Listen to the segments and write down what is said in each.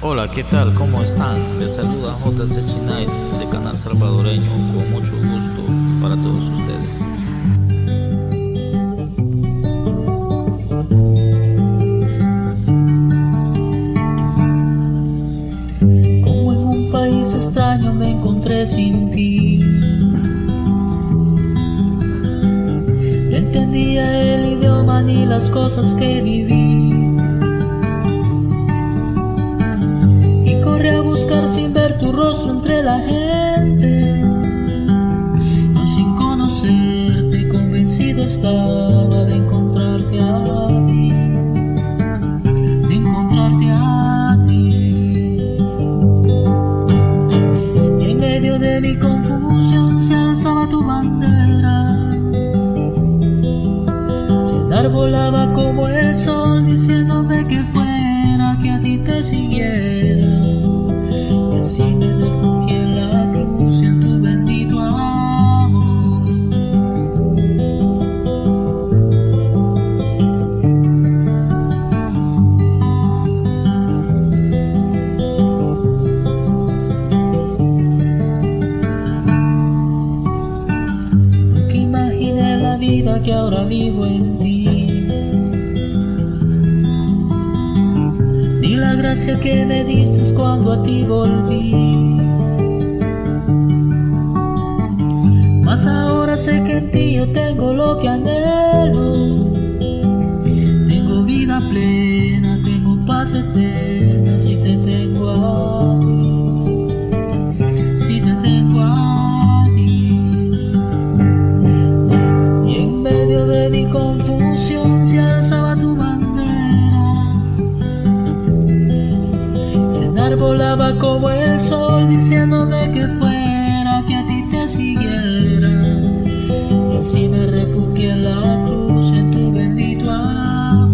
Hola, ¿qué tal? ¿Cómo están? Les saluda JC Chinay de Canal Salvadoreño con mucho gusto para todos ustedes. Como en un país extraño me encontré sin ti. No entendía el idioma ni las cosas que viví. Y corrí a buscar sin ver tu rostro entre la gente. No sin conocerte, convencido estaba de encontrarte a ti. De encontrarte a ti. Y en medio de mi confusión se alzaba tu bandera. Se enarbolaba como el sol diciéndome que fuera, que a ti te siguiera. Y así me refugié en la cruz y en tu bendito amor. Nunca imaginé la vida que ahora vivo en ti, ni la gracia que me diste cuando a ti volví. Mas ahora sé que en ti yo tengo lo que anhelo. Tengo vida plena, tengo paz eterna si te tengo a ti. Si te tengo a ti. Y en medio de mi confusión se alzaba tu bandera. Se enarbolaba como el sol diciéndome que fuera, que a ti te siguiera. Y así me refugié en la cruz y en tu bendito amor.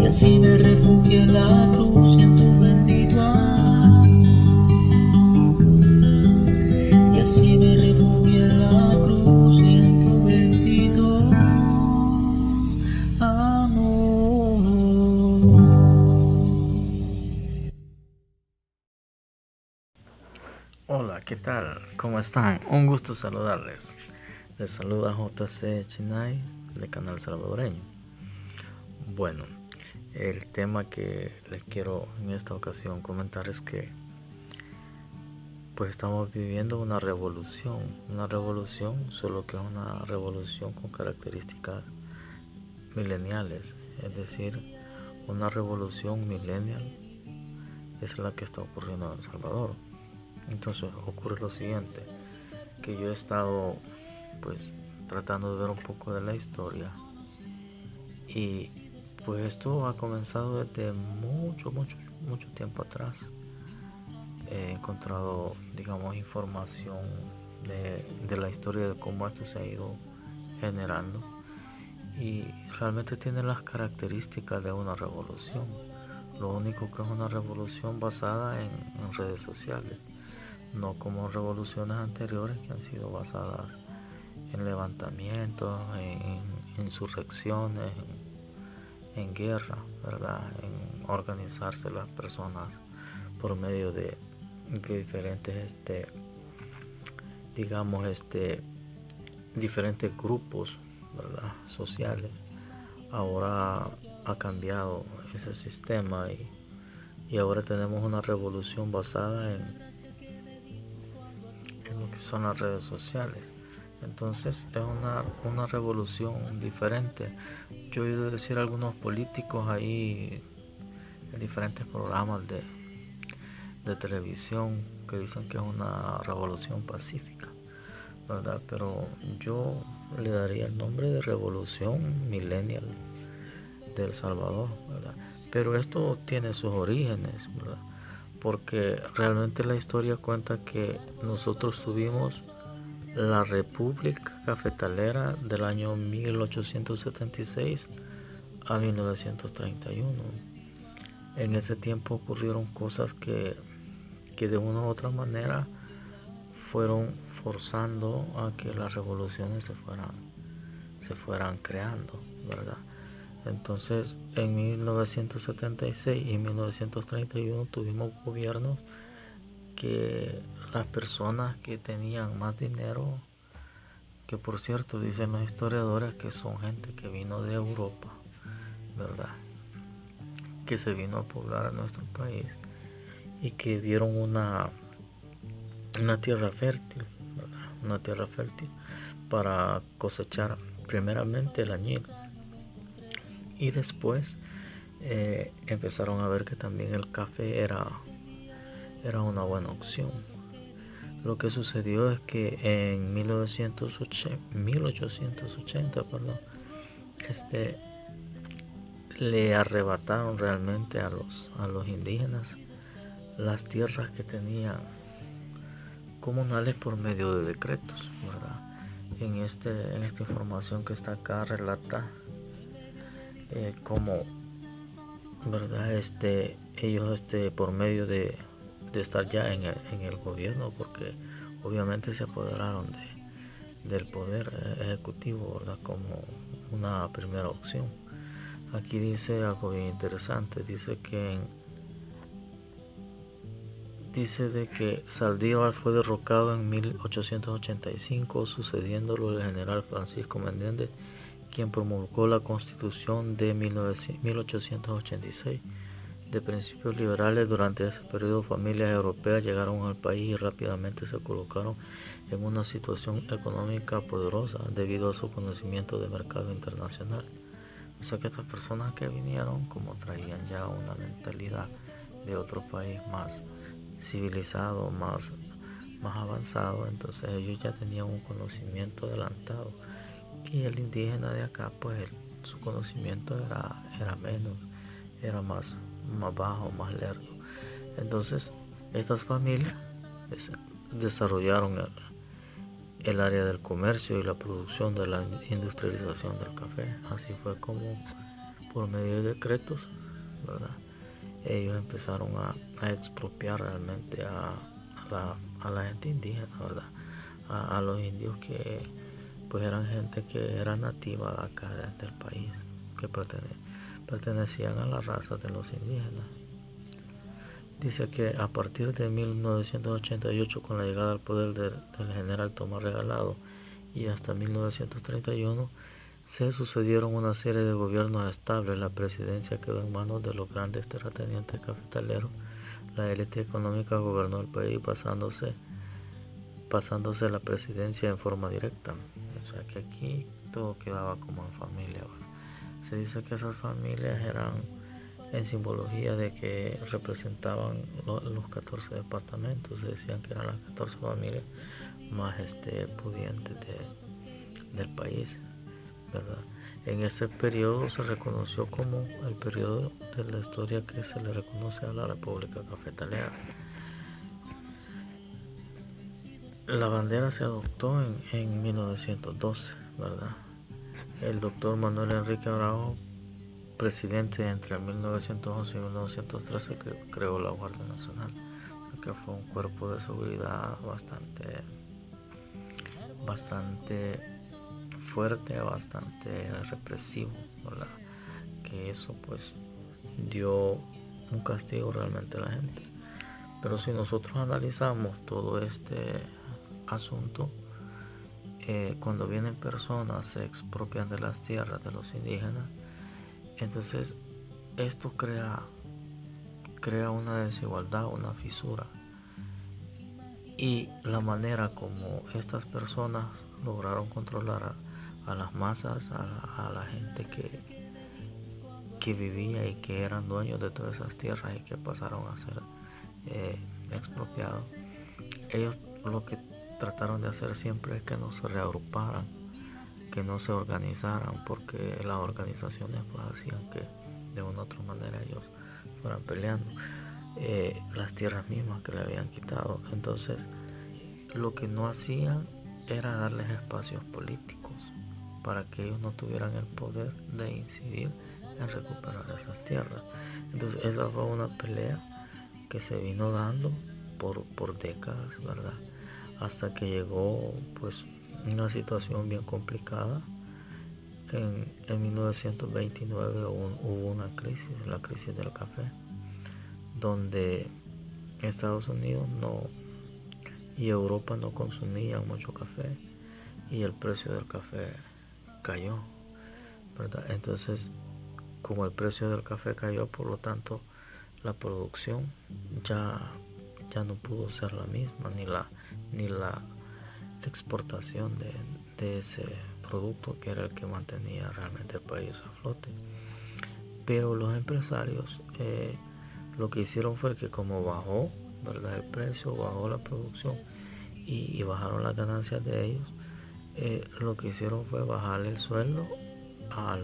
Y así me refugié en la cruz y en tu bendito amor. Y así me refugié en la cruz y en tu bendito amor. Hola, ¿qué tal? ¿Cómo están? Un gusto saludarles. Les saluda JC Chinay de Canal Salvadoreño. Bueno, el tema que les quiero en esta ocasión comentar es que pues estamos viviendo una revolución, solo que es una revolución con características mileniales, es decir, una revolución millennial es la que está ocurriendo en El Salvador. Entonces ocurre lo siguiente, que yo he estado pues tratando de ver un poco de la historia y pues esto ha comenzado desde mucho tiempo atrás. He encontrado, digamos, información de la historia de cómo esto se ha ido generando y realmente tiene las características de una revolución. Lo único que es una revolución basada en redes sociales, no como revoluciones anteriores que han sido basadas en levantamientos, en insurrecciones, en guerra, ¿verdad? En organizarse las personas por medio de diferentes, digamos, diferentes grupos, ¿verdad? Sociales. Ahora ha cambiado ese sistema y ahora tenemos una revolución basada en lo que son las redes sociales. Entonces es una revolución diferente. Yo he oído decir a algunos políticos ahí en diferentes programas de televisión que dicen que es una revolución pacífica, ¿verdad? Pero yo le daría el nombre de revolución millennial de El Salvador, ¿verdad? Pero esto tiene sus orígenes, ¿verdad? Porque realmente la historia cuenta que nosotros tuvimos la República Cafetalera del año 1876 a 1931. En ese tiempo ocurrieron cosas que de una u otra manera fueron forzando a que las revoluciones se fueran creando, ¿verdad? Entonces, en 1976 y 1931 tuvimos gobiernos que las personas que tenían más dinero, que por cierto dicen los historiadores que son gente que vino de Europa, ¿verdad? Que se vino a poblar a nuestro país y que vieron una tierra fértil, ¿verdad? Una tierra fértil para cosechar primeramente el añil, y después empezaron a ver que también el café era una buena opción. Lo que sucedió es que en 1880 le arrebataron realmente a los indígenas las tierras que tenían comunales por medio de decretos, ¿verdad? En esta información que está acá relata cómo, ¿verdad? Ellos por medio de estar ya en el gobierno, porque obviamente se apoderaron del poder ejecutivo, ¿verdad? Como una primera opción. Aquí dice algo bien interesante, dice de que Saldívar fue derrocado en 1885, sucediéndolo el general Francisco Menéndez, quien promulgó la Constitución de 1886. De principios liberales, durante ese periodo familias europeas llegaron al país y rápidamente se colocaron en una situación económica poderosa debido a su conocimiento de mercado internacional. O sea que estas personas que vinieron, como traían ya una mentalidad de otro país más civilizado, más avanzado, entonces ellos ya tenían un conocimiento adelantado, y el indígena de acá, pues su conocimiento era menos, era más bajo, más lerdo. Entonces estas familias desarrollaron el área del comercio y la producción de la industrialización del café. Así fue como, por medio de decretos, ¿verdad?, ellos empezaron a expropiar realmente a la gente indígena, ¿verdad?, a los indios que pues eran gente que era nativa de acá del país, que pertenecían a la raza de los indígenas. Dice que a partir de 1988, con la llegada al poder del general Tomás Regalado, y hasta 1931, se sucedieron una serie de gobiernos estables. La presidencia quedó en manos de los grandes terratenientes cafetaleros. La élite económica gobernó el país pasándose la presidencia en forma directa. O sea que aquí todo quedaba como en familia, ¿verdad? Se dice que esas familias eran en simbología de que representaban los 14 departamentos. Se decían que eran las 14 familias más pudientes del país, ¿verdad? En ese periodo se reconoció como el periodo de la historia que se le reconoce a la República Cafetalera. La bandera se adoptó en 1912, ¿verdad? El doctor Manuel Enrique Araujo, presidente entre 1911 y 1913, creó la Guardia Nacional, que fue un cuerpo de seguridad bastante fuerte, bastante represivo, ¿verdad? Que eso pues dio un castigo realmente a la gente. Pero si nosotros analizamos todo este asunto, cuando vienen personas, se expropian de las tierras de los indígenas, entonces esto crea una desigualdad, una fisura, y la manera como estas personas lograron controlar a las masas, a la gente que vivía y que eran dueños de todas esas tierras y que pasaron a ser expropiados. Ellos lo que trataron de hacer siempre es que no se reagruparan, que no se organizaran, porque las organizaciones pues hacían que de una u otra manera ellos fueran peleando las tierras mismas que le habían quitado. Entonces lo que no hacían era darles espacios políticos para que ellos no tuvieran el poder de incidir en recuperar esas tierras. Entonces esa fue una pelea que se vino dando por décadas, ¿verdad?, hasta que llegó pues una situación bien complicada en 1929 hubo una crisis, la crisis del café, donde Estados Unidos y Europa no consumían mucho café y el precio del café cayó, ¿verdad? Entonces, como el precio del café cayó, por lo tanto la producción ya no pudo ser la misma, ni la exportación de ese producto, que era el que mantenía realmente el país a flote. Pero los empresarios lo que hicieron fue que, como bajó, ¿verdad?, el precio, bajó la producción y bajaron las ganancias de ellos, lo que hicieron fue bajarle el sueldo a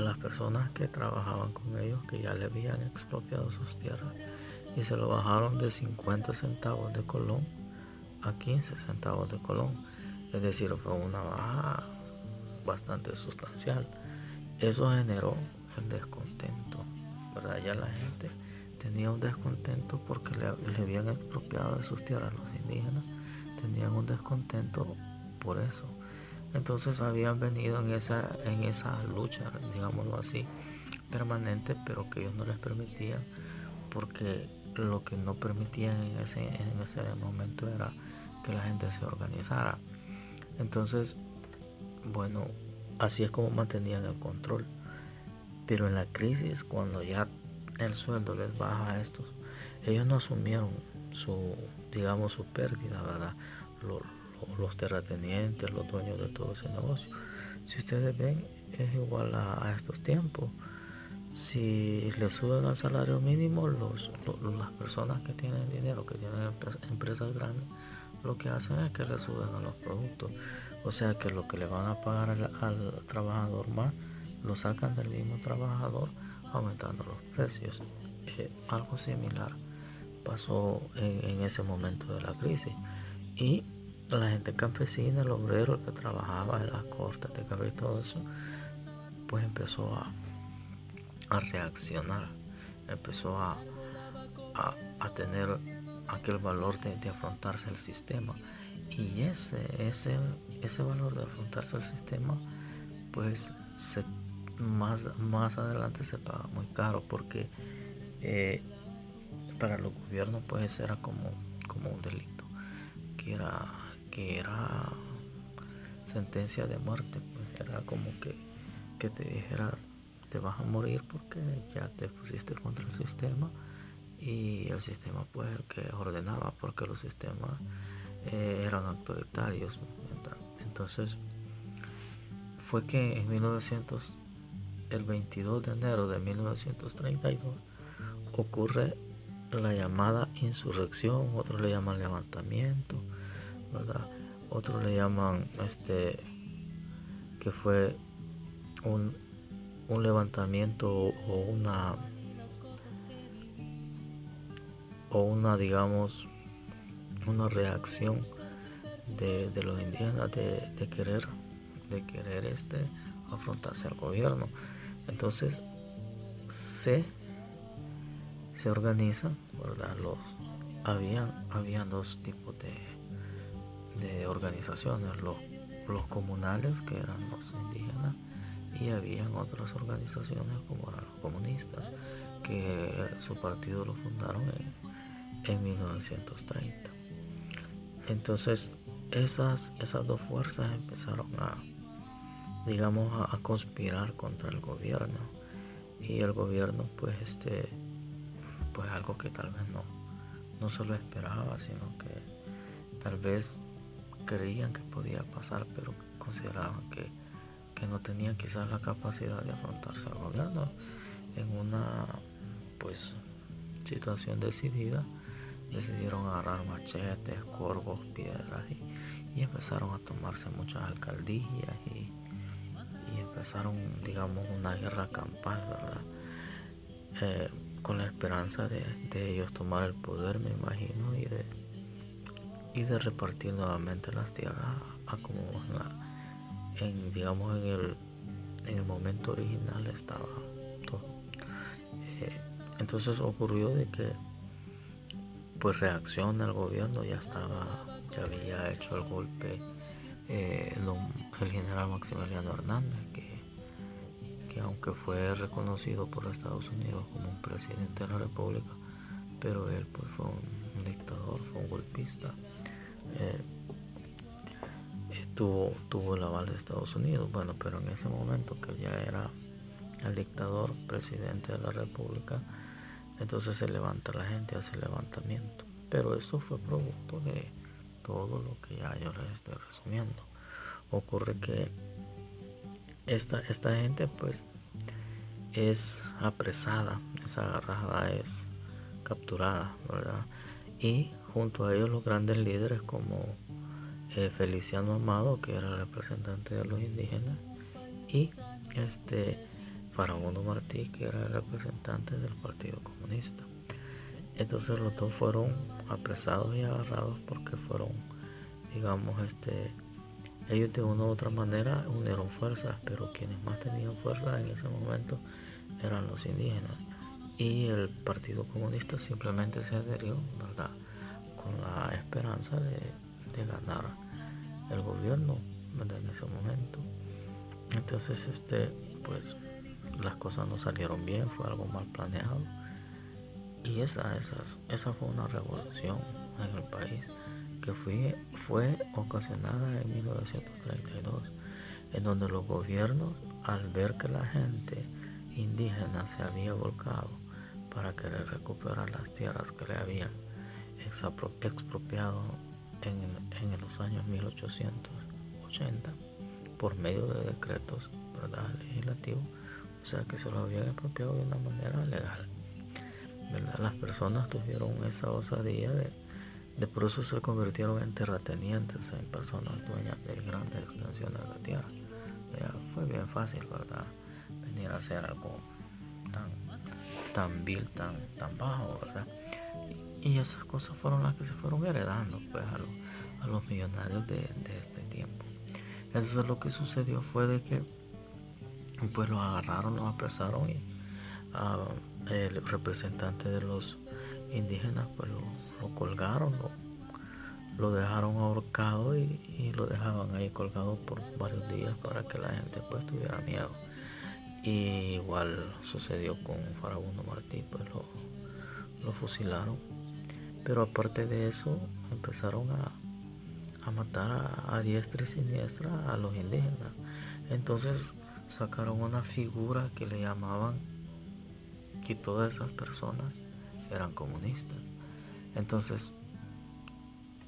las personas que trabajaban con ellos, que ya le habían expropiado sus tierras, y se lo bajaron de 50 centavos de colón a 15 centavos de colón. Es decir, fue una baja bastante sustancial. Eso generó el descontento, ¿verdad? Ya la gente tenía un descontento porque le habían expropiado de sus tierras a los indígenas. Tenían un descontento por eso. Entonces habían venido en esa lucha, digámoslo así, permanente, pero que ellos no les permitían, porque lo que no permitían en ese momento era que la gente se organizara. Entonces, bueno, así es como mantenían el control. Pero en la crisis, cuando ya el sueldo les baja a estos, ellos no asumieron su pérdida, ¿verdad? Los terratenientes, los dueños de todo ese negocio. Si ustedes ven, es igual a estos tiempos. Si le suben al salario mínimo, las personas que tienen dinero, que tienen empresas grandes, lo que hacen es que le suben a los productos. O sea que lo que le van a pagar al trabajador más, lo sacan del mismo trabajador, aumentando los precios. Algo similar pasó en ese momento de la crisis. Y la gente campesina, el obrero, el que trabajaba en las cortes de café y todo eso, pues empezó a reaccionar, empezó a tener aquel valor de afrontarse el sistema. Y ese valor de afrontarse el sistema, pues más adelante se paga muy caro, porque para los gobiernos pues era como un delito, que era sentencia de muerte. Pues era como que te dijeras, te vas a morir porque ya te pusiste contra el sistema, y el sistema pues el que ordenaba, porque los sistemas eran autoritarios. Entonces fue que el 22 de enero de 1932 ocurre la llamada insurrección, otros le llaman levantamiento, ¿verdad? Otros le llaman que fue un levantamiento o una digamos una reacción de los indígenas de querer afrontarse al gobierno. Entonces se organizan, ¿verdad? Habían dos tipos de organizaciones, los comunales, que eran los indígenas, y habían otras organizaciones como eran los comunistas, que su partido lo fundaron en 1930. Entonces esas dos fuerzas empezaron a conspirar contra el gobierno, y el gobierno pues algo que tal vez no se lo esperaba, sino que tal vez creían que podía pasar, pero consideraban que no tenían quizás la capacidad de afrontarse al gobierno. En una pues situación decidida, decidieron agarrar machetes, corvos, piedras, y empezaron a tomarse muchas alcaldías, y empezaron una guerra campal, ¿verdad? Con la esperanza de ellos tomar el poder, me imagino, y de repartir nuevamente las tierras a como en el momento original estaba todo. Entonces ocurrió de que pues reacciona el gobierno, ya había hecho el golpe el general Maximiliano Hernández, que aunque fue reconocido por Estados Unidos como un presidente de la República, pero él pues fue un dictador, fue un golpista. Tuvo el aval de Estados Unidos, bueno, pero en ese momento que ya era el dictador, presidente de la República, entonces se levanta la gente, hace levantamiento. Pero esto fue producto de todo lo que ya yo les estoy resumiendo. Ocurre que esta gente pues es apresada, es agarrada, es capturada, ¿verdad? Y junto a ellos los grandes líderes como Feliciano Amado, que era el representante de los indígenas, y Farabundo Martí, que era el representante del Partido Comunista. Entonces los dos fueron apresados y agarrados porque fueron, digamos, ellos de una u otra manera unieron fuerzas, pero quienes más tenían fuerza en ese momento eran los indígenas. Y el Partido Comunista simplemente se adherió, ¿verdad?, con la esperanza de ganar el gobierno, ¿verdad?, en ese momento. Entonces, pues las cosas no salieron bien, fue algo mal planeado. Y esa fue una revolución en el país que fue ocasionada en 1932, en donde los gobiernos, al ver que la gente indígena se había volcado para querer recuperar las tierras que le habían expropiado en los años 1880 por medio de decretos, ¿verdad?, legislativos, o sea que se lo habían expropiado de una manera legal, ¿verdad? Las personas tuvieron esa osadía de por eso se convirtieron en terratenientes, en personas dueñas de grandes extensiones de tierra. Ya fue bien fácil, ¿verdad?, venir a hacer algo tan vil, tan bajo, ¿verdad? Y esas cosas fueron las que se fueron heredando pues a los millonarios de este tiempo. Entonces lo que sucedió fue de que pues los agarraron, los apresaron, y el representante de los indígenas pues lo colgaron, lo dejaron ahorcado y lo dejaban ahí colgado por varios días para que la gente pues tuviera miedo. Y igual sucedió con Farabundo Martí, pues lo fusilaron. Pero aparte de eso empezaron a matar a diestra y siniestra a los indígenas. Entonces sacaron una figura que le llamaban que todas esas personas eran comunistas. Entonces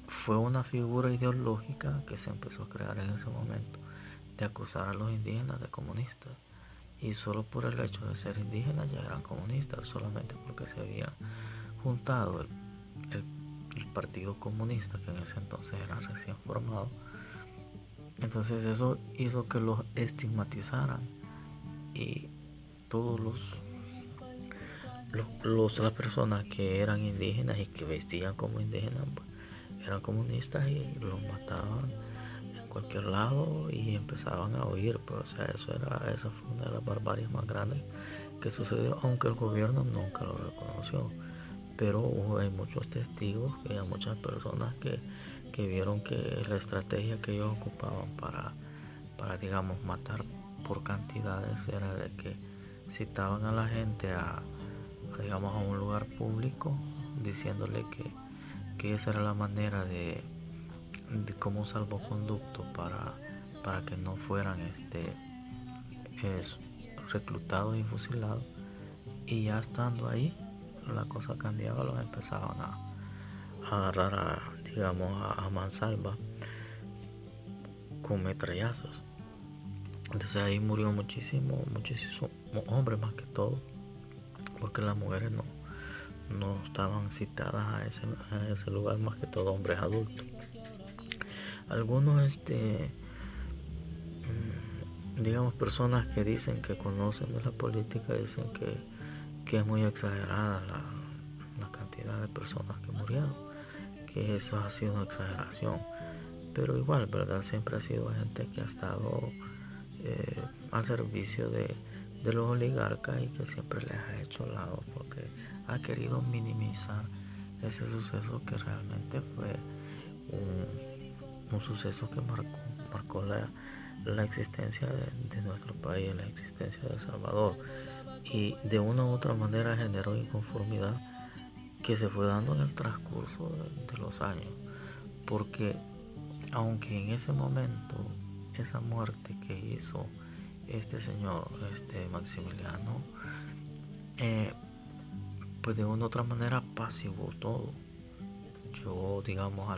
fue una figura ideológica que se empezó a crear en ese momento, de acusar a los indígenas de comunistas, y solo por el hecho de ser indígenas ya eran comunistas, solamente porque se había juntado el Partido Comunista, que en ese entonces era recién formado. Entonces eso hizo que los estigmatizaran, y todos las personas que eran indígenas y que vestían como indígenas pues, eran comunistas, y los mataban en cualquier lado y empezaban a huir. Pues, o sea, esa fue una de las barbaries más grandes que sucedió, aunque el gobierno nunca lo reconoció. Pero hay muchos testigos, que hay muchas personas que vieron que la estrategia que ellos ocupaban para digamos matar por cantidades era de que citaban a la gente digamos a un lugar público, diciéndole que esa era la manera de como salvoconducto para que no fueran reclutados y fusilados. Y ya estando ahí la cosa cambiaba, los empezaban a agarrar a mansalva con metrallazos. Entonces ahí murió muchísimos hombres, más que todo, porque las mujeres no estaban citadas a ese lugar, más que todo hombres adultos. Algunos digamos personas que dicen que conocen de la política dicen que es muy exagerada la cantidad de personas que murieron, que eso ha sido una exageración, pero igual, ¿verdad?, siempre ha sido gente que ha estado al servicio de los oligarcas y que siempre les ha hecho lado porque ha querido minimizar ese suceso que realmente fue un suceso que marcó la existencia de nuestro país, la existencia de El Salvador, y de una u otra manera generó inconformidad que se fue dando en el transcurso de los años, porque aunque en ese momento esa muerte que hizo este señor, Maximiliano, pues de una u otra manera apaciguó todo, yo digamos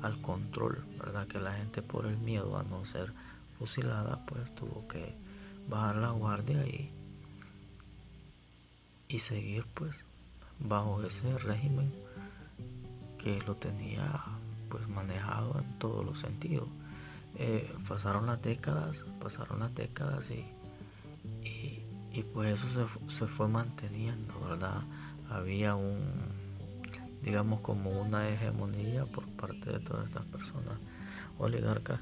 al control, ¿verdad? Que la gente, por el miedo a no ser fusilada, pues tuvo que bajar la guardia y seguir pues bajo ese régimen que lo tenía pues manejado en todos los sentidos. Pasaron las décadas y pues eso se fue manteniendo, ¿verdad? Había digamos, como una hegemonía por parte de todas estas personas oligarcas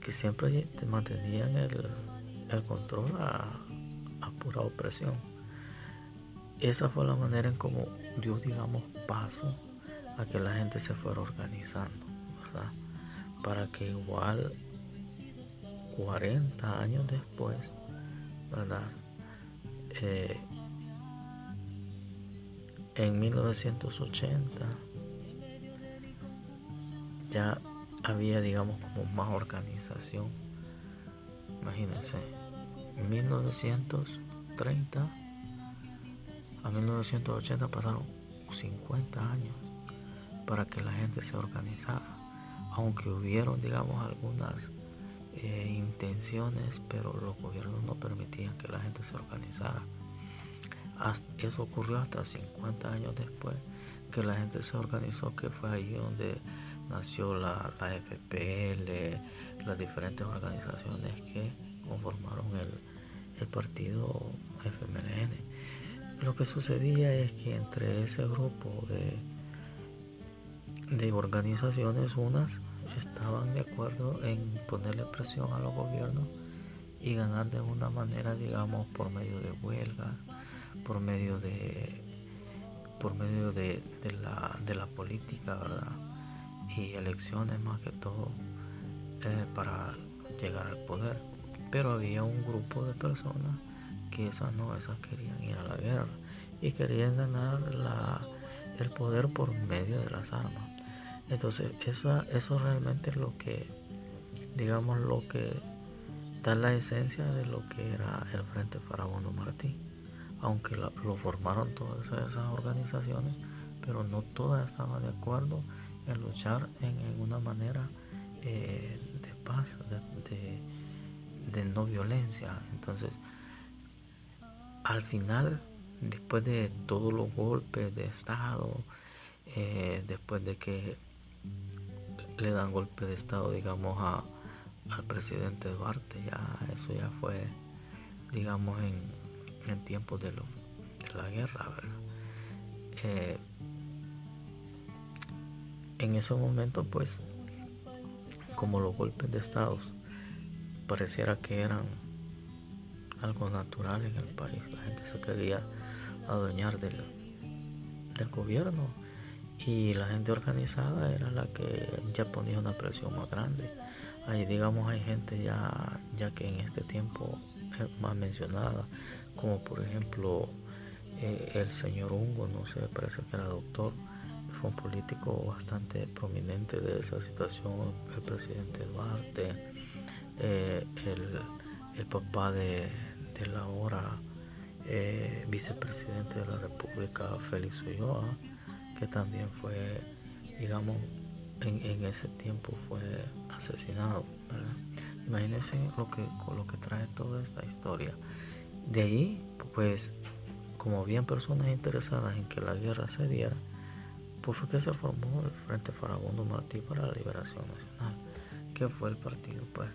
que siempre te mantenían el control a pura opresión. Esa fue la manera en cómo dio, digamos, paso a que la gente se fuera organizando, ¿verdad? Para que igual 40 años después, ¿verdad? En 1980 ya había, digamos, como más organización. Imagínense, 1930 a 1980 pasaron 50 años para que la gente se organizara, aunque hubieron, digamos, algunas intenciones, pero los gobiernos no permitían que la gente se organizara. Eso ocurrió hasta 50 años después que la gente se organizó, que fue ahí donde nació la FPL, las diferentes organizaciones que conformaron el partido FMLN. Lo que sucedía es que entre ese grupo de organizaciones, unas estaban de acuerdo en ponerle presión a los gobiernos y ganar de una manera, digamos, por medio de huelgas, por medio de la política, ¿verdad? Y elecciones más que todo, para llegar al poder. Pero había un grupo de personas que esas querían ir a la guerra y querían ganar el poder por medio de las armas. Entonces eso realmente es lo que, digamos, lo que da la esencia de lo que era el Frente Farabundo Martí, aunque lo formaron todas esas organizaciones, pero no todas estaban de acuerdo en luchar en una manera de paz, de no violencia. Entonces, al final, después de todos los golpes de estado, después de que le dan golpe de estado, digamos, al presidente Duarte, eso ya fue, digamos, en tiempos de la guerra, ¿verdad? En ese momento, pues, como los golpes de estados pareciera que eran algo natural en el país, la gente se quería adueñar del gobierno, y la gente organizada era la que ya ponía una presión más grande. Ahí, digamos, hay gente ya que en este tiempo es más mencionada, como por ejemplo el señor Ungo, no sé, parece que era doctor, fue un político bastante prominente de esa situación, el presidente Duarte, el papá del ahora vicepresidente de la República, Félix Ulloa, que también fue, digamos, en ese tiempo fue asesinado, ¿verdad? Imagínense lo que trae toda esta historia. De ahí, pues, como habían personas interesadas en que la guerra se diera, pues fue que se formó el Frente Farabundo Martí para la Liberación Nacional, que fue el partido, pues,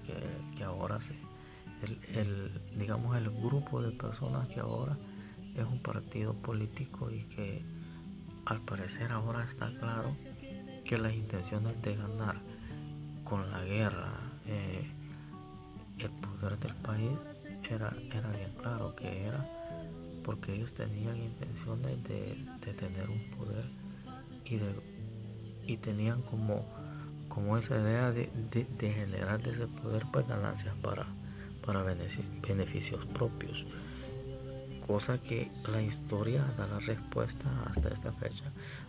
que ahora digamos, el grupo de personas que ahora es un partido político, y que al parecer ahora está claro que las intenciones de ganar con la guerra el poder del país era bien claro que era porque ellos tenían intenciones de tener un poder y tenían como como esa idea de generar de ese poder pues ganancias para beneficios propios, cosa que la historia da la respuesta hasta esta fecha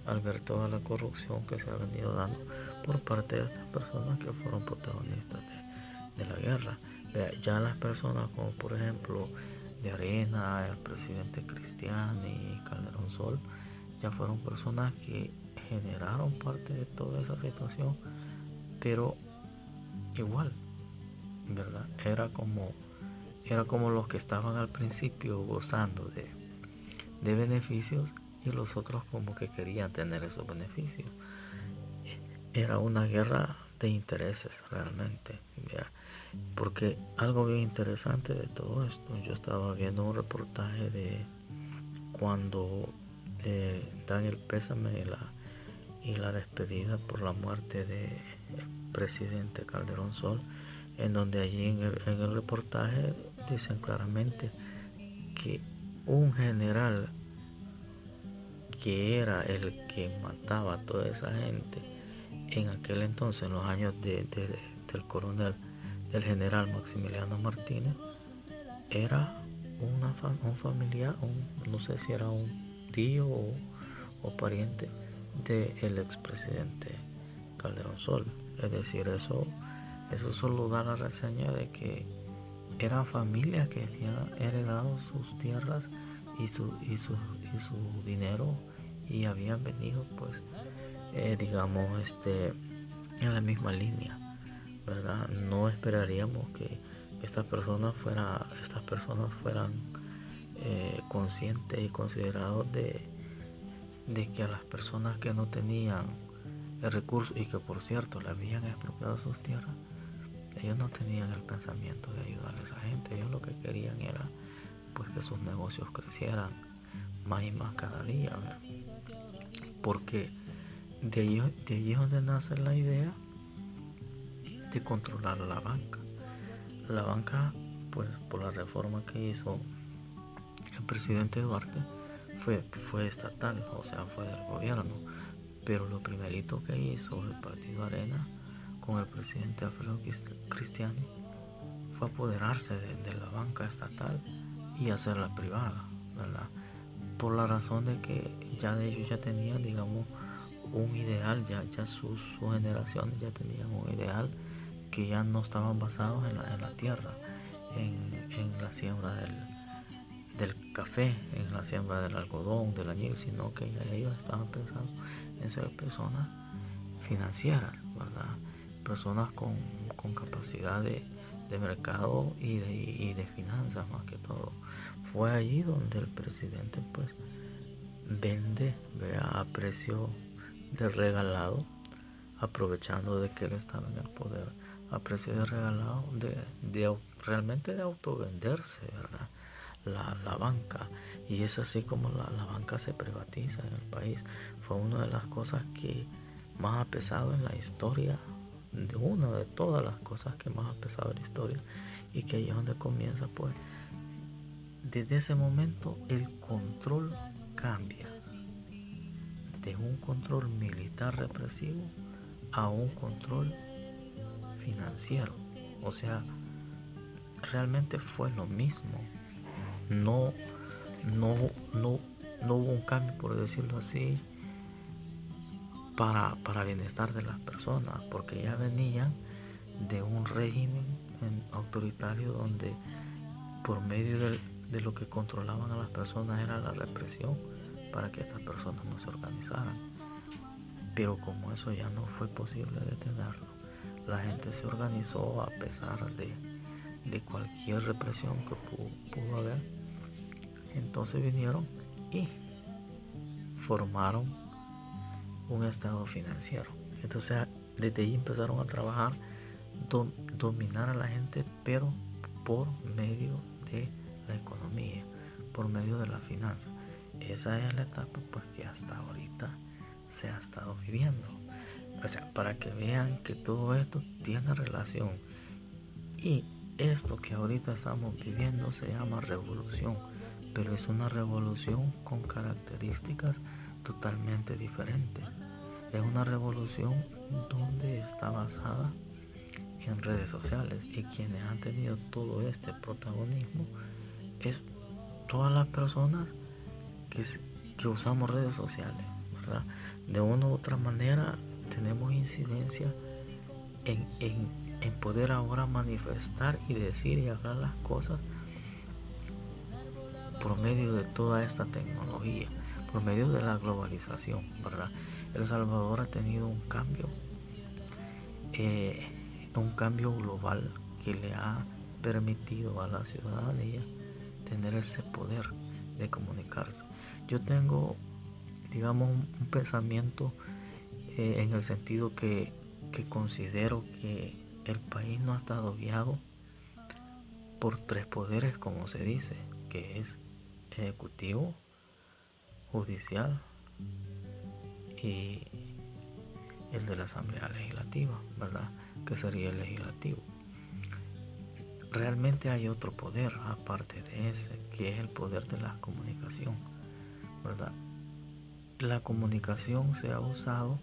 al ver toda la corrupción que se ha venido dando por parte de estas personas que fueron protagonistas de la guerra. Ya las personas como por ejemplo de Arena, el presidente Cristiani, Calderón Sol, ya fueron personas que generaron parte de toda esa situación, pero igual, ¿verdad? Era como los que estaban al principio gozando de beneficios y los otros como que querían tener esos beneficios. Era una guerra de intereses realmente, ¿ya? Porque algo bien interesante de todo esto, yo estaba viendo un reportaje de cuando dan el pésame y la despedida por la muerte del presidente Calderón Sol, en donde allí en el reportaje dicen claramente que un general que era el que mataba a toda esa gente en aquel entonces, en los años del del general Maximiliano Martínez, era un familiar, no sé si era un tío o pariente del expresidente Calderón Sol. Es decir, eso solo da la reseña de que era familia que había heredado sus tierras y su dinero y habían venido pues digamos en la misma línea, ¿verdad? No esperaríamos que estas personas fueran conscientes y considerados de que a las personas que no tenían el recurso y que por cierto le habían expropiado sus tierras, ellos no tenían el pensamiento de ayudar a esa gente. Ellos lo que querían era pues que sus negocios crecieran más y más cada día, ¿verdad? Porque de allí es donde nace la idea de controlar la banca. La banca, pues por la reforma que hizo el presidente Duarte, fue estatal, o sea, fue del gobierno. Pero lo primerito que hizo el partido Arena con el presidente Alfredo Cristiani fue apoderarse de la banca estatal y hacerla privada, ¿verdad? Por la razón de que ellos ya tenían, digamos, un ideal, ya sus generaciones ya tenían un ideal que ya no estaban basados en la tierra, en la siembra del café, en la siembra del algodón, del añil, sino que ya ellos estaban pensando en ser personas financieras, ¿verdad? Personas con capacidad de mercado y de finanzas más que todo. Fue allí donde el presidente pues vende, a precio de regalado, aprovechando de que él estaba en el poder, a precio de regalado, realmente de autovenderse, ¿verdad? La banca. Y es así como la banca se privatiza en el país. Fue una de las cosas que más ha pesado en la historia, una de todas las cosas que más ha pesado en la historia, y que ahí es donde comienza pues desde ese momento el control cambia de un control militar represivo a un control financiero. O sea, realmente fue lo mismo. No hubo un cambio, por decirlo así, para bienestar de las personas, porque ya venían de un régimen autoritario donde por medio de lo que controlaban a las personas era la represión para que estas personas no se organizaran. Pero como eso ya no fue posible detenerlo, la gente se organizó a pesar de cualquier represión que pudo haber. Entonces vinieron y formaron un estado financiero. Entonces desde ahí empezaron a trabajar, dominar a la gente, pero por medio de la economía, por medio de la finanza. Esa es la etapa pues que hasta ahorita se ha estado viviendo. O sea, para que vean que todo esto tiene relación. Y esto que ahorita estamos viviendo se llama revolución, pero es una revolución con características totalmente diferentes. Es una revolución donde está basada en redes sociales, y quienes han tenido todo este protagonismo es todas las personas que usamos redes sociales, ¿verdad? De una u otra manera tenemos incidencia en poder ahora manifestar y decir y hablar las cosas por medio de toda esta tecnología, por medio de la globalización, ¿verdad? El Salvador ha tenido un cambio global que le ha permitido a la ciudadanía tener ese poder de comunicarse. Yo tengo, digamos, un pensamiento en el sentido que considero que el país no ha estado guiado por tres poderes, como se dice, que es ejecutivo, judicial y el de la Asamblea Legislativa, ¿verdad? Que sería el legislativo. Realmente hay otro poder aparte de ese, que es el poder de la comunicación, ¿verdad? La comunicación se ha usado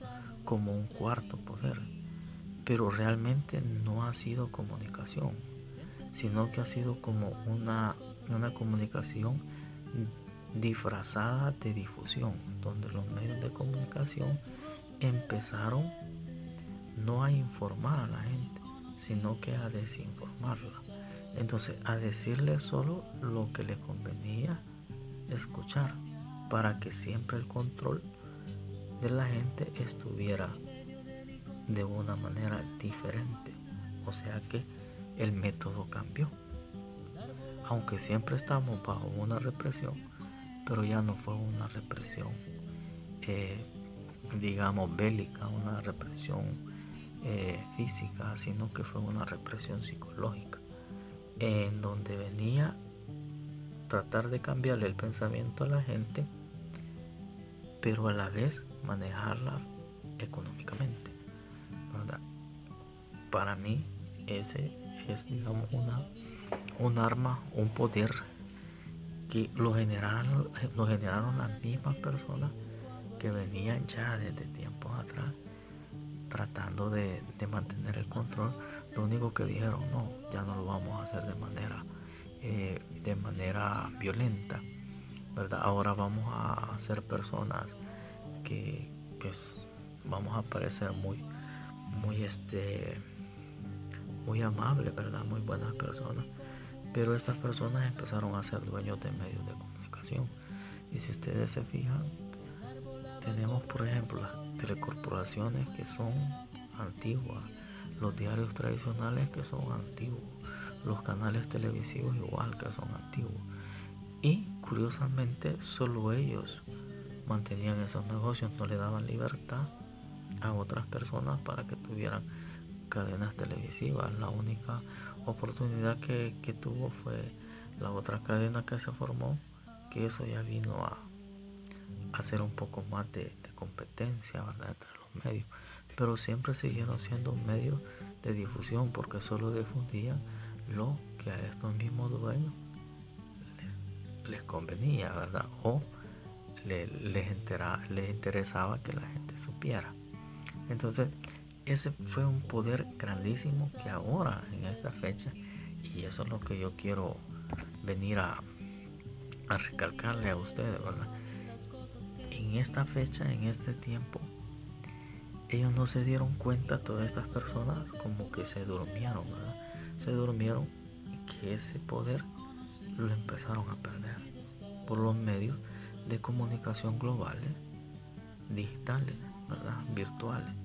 como un cuarto poder, pero realmente no ha sido comunicación, sino que ha sido como una comunicación disfrazada de difusión, donde los medios de comunicación empezaron no a informar a la gente, sino que a desinformarla. Entonces, a decirle solo lo que le convenía escuchar, para que siempre el control de la gente estuviera de una manera diferente. O sea que el método cambió. Aunque siempre estamos bajo una represión, pero ya no fue una represión digamos bélica, una represión física, sino que fue una represión psicológica, en donde venía tratar de cambiarle el pensamiento a la gente, pero a la vez manejarla económicamente, ¿verdad? Para mí ese es, digamos, un arma, un poder que lo generaron las mismas personas que venían ya desde tiempos atrás tratando de mantener el control. Lo único que dijeron, no, ya no lo vamos a hacer de manera violenta, ¿verdad? Ahora vamos a ser personas que vamos a parecer muy amables, ¿verdad? Muy buenas personas. Pero estas personas empezaron a ser dueños de medios de comunicación. Y si ustedes se fijan, tenemos por ejemplo las telecorporaciones que son antiguas, los diarios tradicionales que son antiguos, los canales televisivos igual que son antiguos. Y curiosamente solo ellos mantenían esos negocios, no le daban libertad a otras personas para que tuvieran cadenas televisivas. La única oportunidad que tuvo fue la otra cadena que se formó, que eso ya vino a hacer un poco más de competencia, ¿verdad?, entre los medios, pero siempre siguieron siendo medios de difusión, porque solo difundían lo que a estos mismos dueños les convenía, ¿verdad? O les interesaba que la gente supiera. Entonces ese fue un poder grandísimo que ahora en esta fecha, y eso es lo que yo quiero venir a recalcarle a ustedes, ¿verdad? En esta fecha, en este tiempo, ellos no se dieron cuenta, todas estas personas, como que se durmieron, ¿verdad? Se durmieron, y que ese poder lo empezaron a perder por los medios de comunicación globales, digitales, ¿verdad?, virtuales.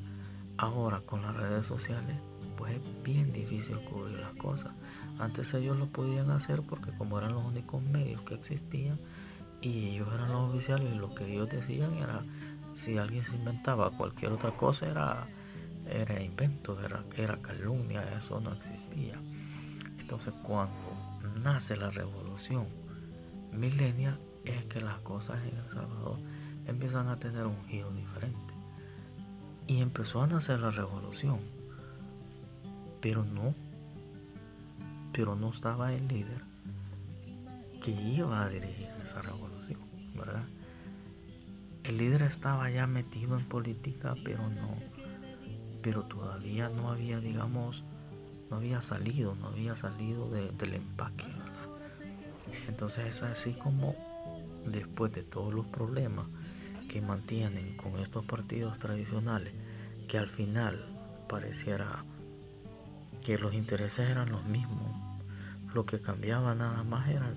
Ahora con las redes sociales pues es bien difícil cubrir las cosas. Antes ellos lo podían hacer porque como eran los únicos medios que existían y ellos eran los oficiales, y lo que ellos decían era, si alguien se inventaba cualquier otra cosa, era invento, era calumnia, eso no existía. Entonces cuando nace la revolución millennial es que las cosas en El Salvador empiezan a tener un giro diferente. Y empezó a nacer la revolución, pero no estaba el líder que iba a dirigir esa revolución, ¿verdad? el líder estaba ya metido en política, pero todavía no había, digamos, no había salido del empaque, ¿verdad? Entonces es así como después de todos los problemas que mantienen con estos partidos tradicionales, que al final pareciera que los intereses eran los mismos, lo que cambiaba nada más eran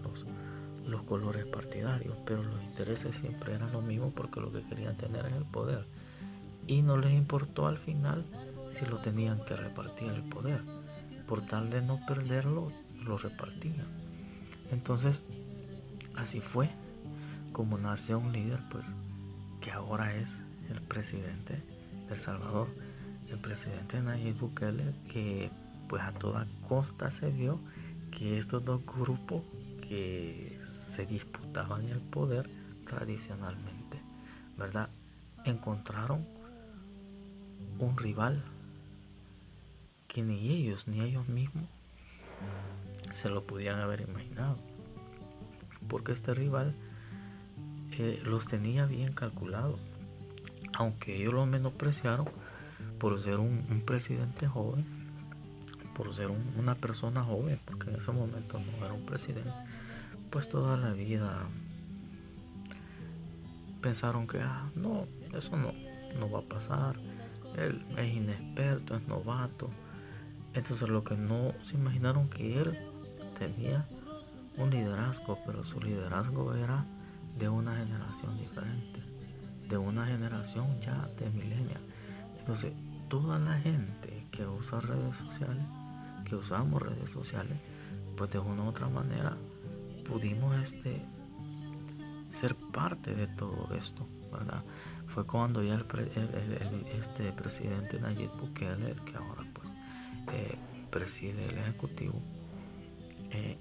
los colores partidarios, pero los intereses siempre eran los mismos porque lo que querían tener es el poder, y no les importó al final si lo tenían que repartir el poder. Por tal de no perderlo, lo repartían. Entonces así fue como nació un líder, pues, que ahora es el presidente de El Salvador, el presidente Nayib Bukele, que pues a toda costa se vio que estos dos grupos que se disputaban el poder tradicionalmente, ¿verdad?, encontraron un rival que ni ellos mismos se lo podían haber imaginado, porque este rival los tenía bien calculados, aunque ellos lo menospreciaron por ser un presidente joven, por ser una persona joven, porque en ese momento no era un presidente. Pues toda la vida pensaron que no, eso no va a pasar, él es inexperto, es novato. Entonces lo que no se imaginaron que él tenía un liderazgo, pero su liderazgo era de una generación diferente, de una generación ya de millennials. Entonces toda la gente que usa redes sociales, que usamos redes sociales, pues de una u otra manera pudimos ser parte de todo esto, ¿verdad? Fue cuando ya este presidente Nayib Bukele, que ahora pues preside el ejecutivo,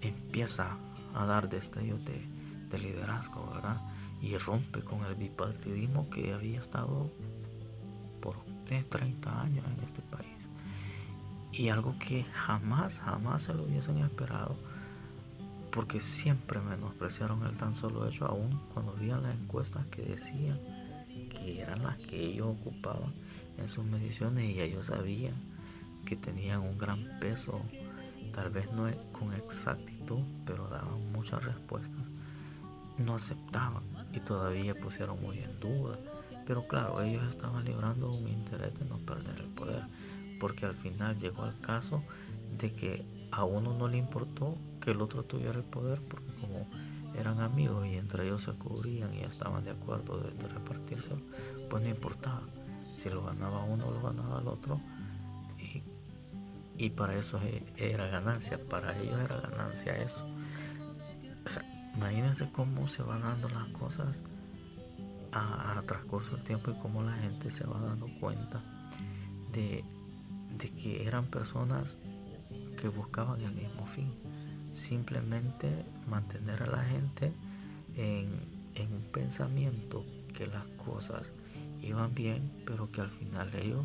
empieza a dar destellos de liderazgo, ¿verdad? Y rompe con el bipartidismo que había estado por 30 años en este país. Y algo que jamás se lo hubiesen esperado, porque siempre menospreciaron el tan solo hecho, aún cuando veían las encuestas que decían que eran las que ellos ocupaban en sus mediciones, y ellos sabían que tenían un gran peso, tal vez no con exactitud, pero daban muchas respuestas. No aceptaban y todavía pusieron muy en duda, pero claro, ellos estaban librando un interés de no perder el poder, porque al final llegó al caso de que a uno no le importó que el otro tuviera el poder, porque como eran amigos y entre ellos se cubrían y estaban de acuerdo de repartírselo, pues no importaba si lo ganaba uno o lo ganaba el otro, y para eso era ganancia, para ellos era ganancia eso. O sea, imagínense cómo se van dando las cosas a transcurso del tiempo, y cómo la gente se va dando cuenta de que eran personas que buscaban el mismo fin, simplemente mantener a la gente en un pensamiento que las cosas iban bien, pero que al final ellos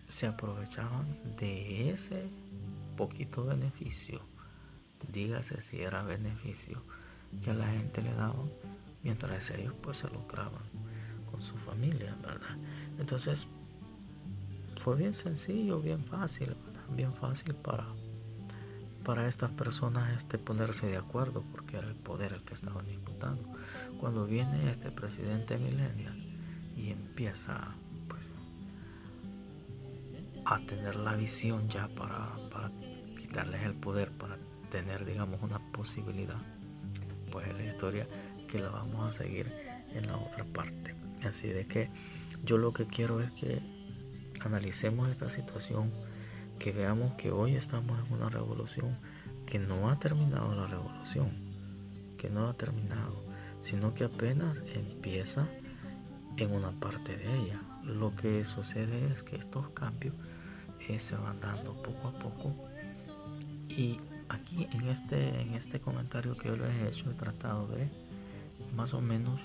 se aprovechaban de ese poquito beneficio, dígase si era beneficio, que a la gente le daban, mientras ellos pues se lucraban con su familia, ¿verdad? Entonces fue bien sencillo, bien fácil, ¿verdad? Bien fácil para estas personas ponerse de acuerdo, porque era el poder el que estaban disputando. Cuando viene este presidente millennial y empieza pues a tener la visión ya para quitarles el poder, para tener, digamos, una posibilidad, pues es la historia que la vamos a seguir en la otra parte. Así de que yo lo que quiero es que analicemos esta situación, que veamos que hoy estamos en una revolución, que no ha terminado la revolución, que no ha terminado, sino que apenas empieza en una parte de ella. Lo que sucede es que estos cambios se van dando poco a poco, y aquí en este comentario que yo les he hecho he tratado de más o menos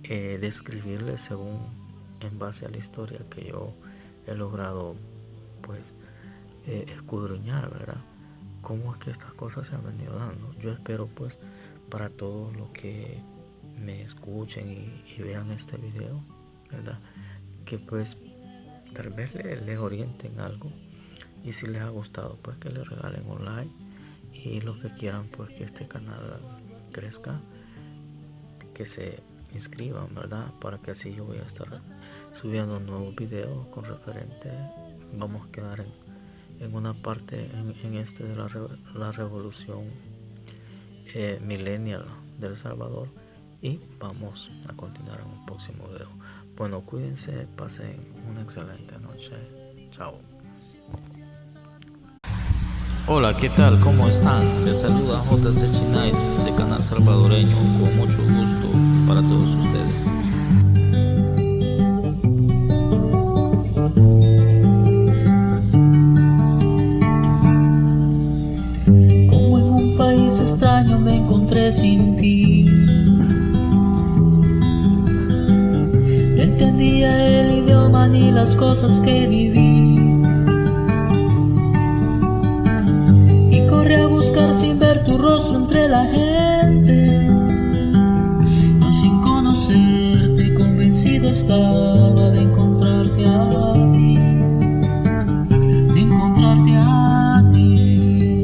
describirles según, en base a la historia que yo he logrado pues escudriñar, ¿verdad?, cómo es que estas cosas se han venido dando. Yo espero pues para todos los que me escuchen y vean este video, ¿verdad? Que pues tal vez les orienten algo, y si les ha gustado pues que les regalen un like, y los que quieran pues que este canal crezca, que se inscriban, ¿verdad? Para que así yo voy a estar subiendo nuevos videos con referente. Vamos a quedar en una parte en este de la revolución millennial de El Salvador, y vamos a continuar en un próximo video. Bueno, cuídense, pasen una excelente noche. Chao. Hola, ¿qué tal? ¿Cómo están? Les saluda JC Chinay de Canal Salvadoreño, con mucho gusto para todos ustedes. Como en un país extraño me encontré sin ti. No entendía el idioma ni las cosas que viví. Corrí a buscar sin ver tu rostro entre la gente, no sin conocerte, convencido estaba de encontrarte a ti, de encontrarte a ti.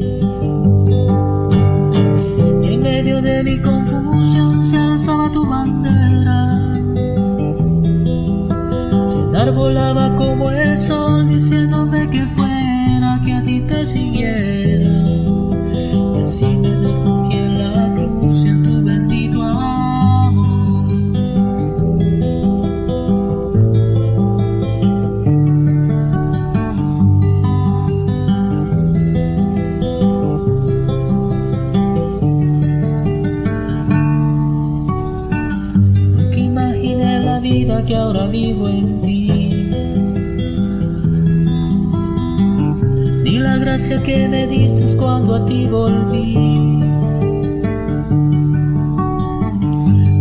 Y en medio de mi confusión se alzaba tu bandera, se enarbolaba como el sol, diciéndome que fuera, que a ti te siguiera. Así me refugié en la cruz y en tu bendito amor. Nunca imaginé la vida que ahora vivo en ti, ni la gracia que me diste cuando a ti volví.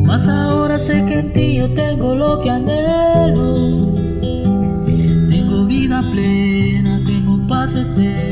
Mas ahora sé que en ti yo tengo lo que anhelo, tengo vida plena, tengo paz eterna.